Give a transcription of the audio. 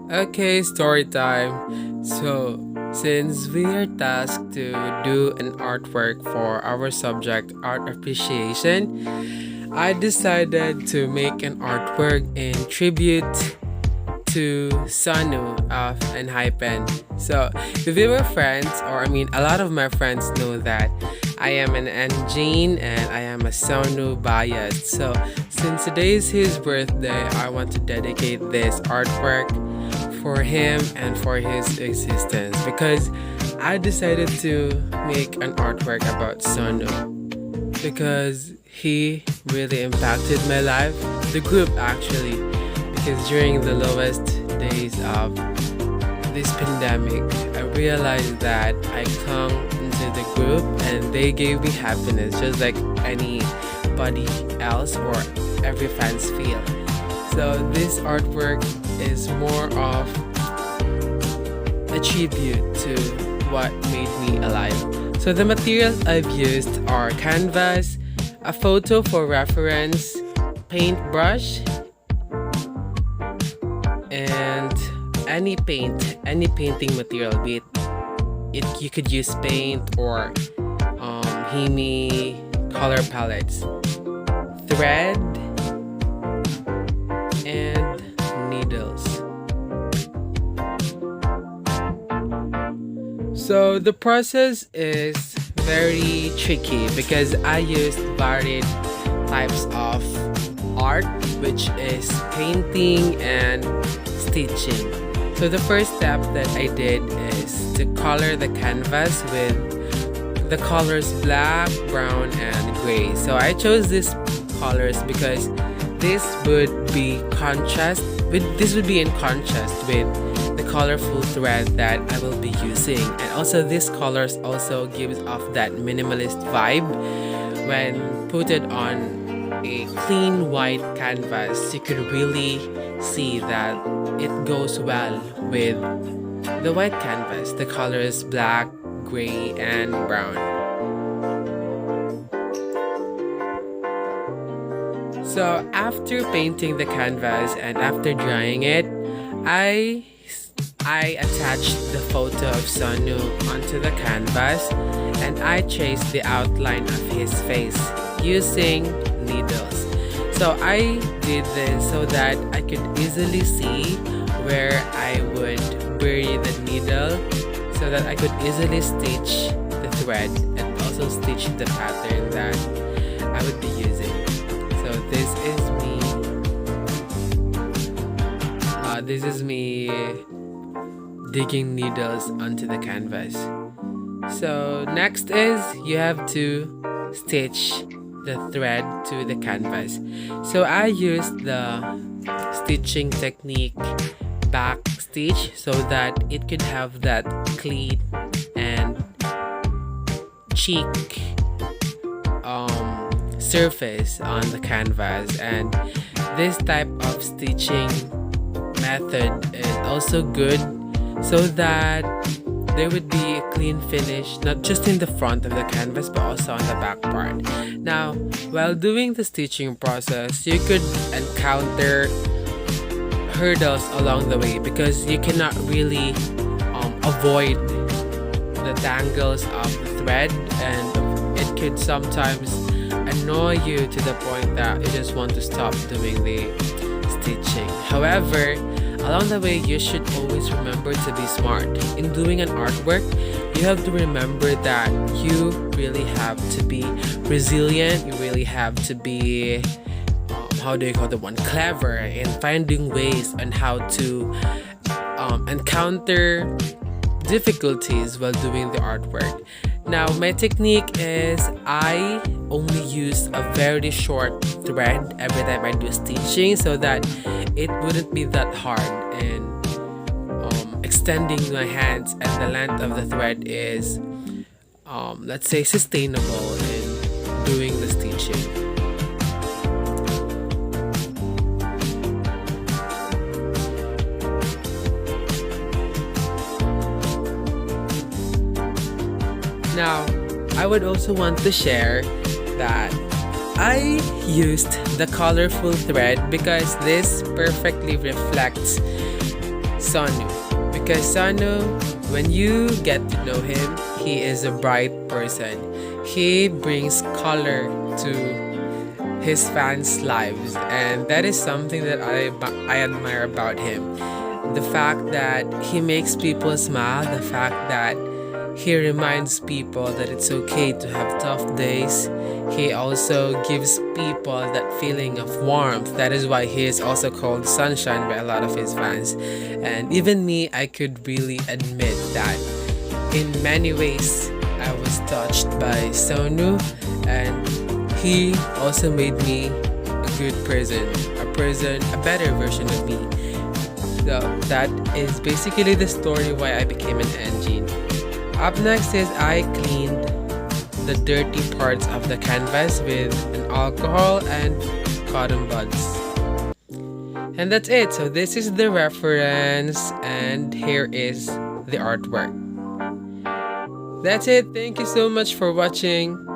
Okay, story time. So, since we are tasked to do an artwork for our subject, art appreciation, I decided to make an artwork in tribute to Sanu of Enhypen. So, if we were friends, or I mean, a lot of my friends know that I am an Engine and I am a Sanu bias. So, since today is his birthday, I want to dedicate this artwork for him and for his existence because I decided to make an artwork about Sanu because he really impacted my life, the group actually, because during the lowest days of this pandemic, I realized that I clung into the group and they gave me happiness just like anybody else or every fans feel. So this artwork is more of a tribute to what made me alive. So the materials I've used are canvas, a photo for reference, paintbrush, and any painting material, be it you could use paint or Himi color palettes, thread, and needles. So the process is very tricky because I used varied types of art, which is painting and stitching. So the first step that I did is to color the canvas with the colors black, brown, and gray. So I chose these colors because this would be in contrast with the colorful thread that I will be using. And also these colors also gives off that minimalist vibe when put it on a clean white canvas. You could really see that it goes well with the white canvas, the colors black, gray, and brown. So after painting the canvas and after drying it, I attached the photo of Sanu onto the canvas and I traced the outline of his face using needles. So I did this so that I could easily see where I would bury the needle so that I could easily stitch the thread and also stitch the pattern that I would be using. So this is me digging needles onto the canvas. So next is you have to stitch the thread to the canvas. So I used the stitching technique back stitch so that it could have that clean and cheek surface on the canvas, and this type of stitching method is also good so that there would be a clean finish not just in the front of the canvas but also on the back part. Now, while doing the stitching process, you could encounter hurdles along the way because you cannot really avoid the tangles of the thread, and it could sometimes annoy you to the point that you just want to stop doing the stitching. However, along the way, you should always remember to be smart. In doing an artwork, you have to remember that you really have to be resilient. You really have to be, clever in finding ways on how to encounter difficulties while doing the artwork. Now, my technique is I only use a very short thread every time I do stitching so that it wouldn't be that hard in extending my hands, and the length of the thread is let's say sustainable in doing the stitching. Now, I would also want to share that I used the colorful thread because this perfectly reflects Sonu. Because Sonu, when you get to know him, he is a bright person. He brings color to his fans' lives, and that is something that I admire about him. The fact that he makes people smile, the fact that he reminds people that it's okay to have tough days. He also gives people that feeling of warmth. That is why he is also called Sunshine by a lot of his fans. And even me, I could really admit that in many ways I was touched by Sonu, and he also made me a good person, a better version of me. So that is basically the story why I became an engine. Up next is I cleaned the dirty parts of the canvas with an alcohol and cotton buds. And that's it. So this is the reference, and here is the artwork. That's it. Thank you so much for watching.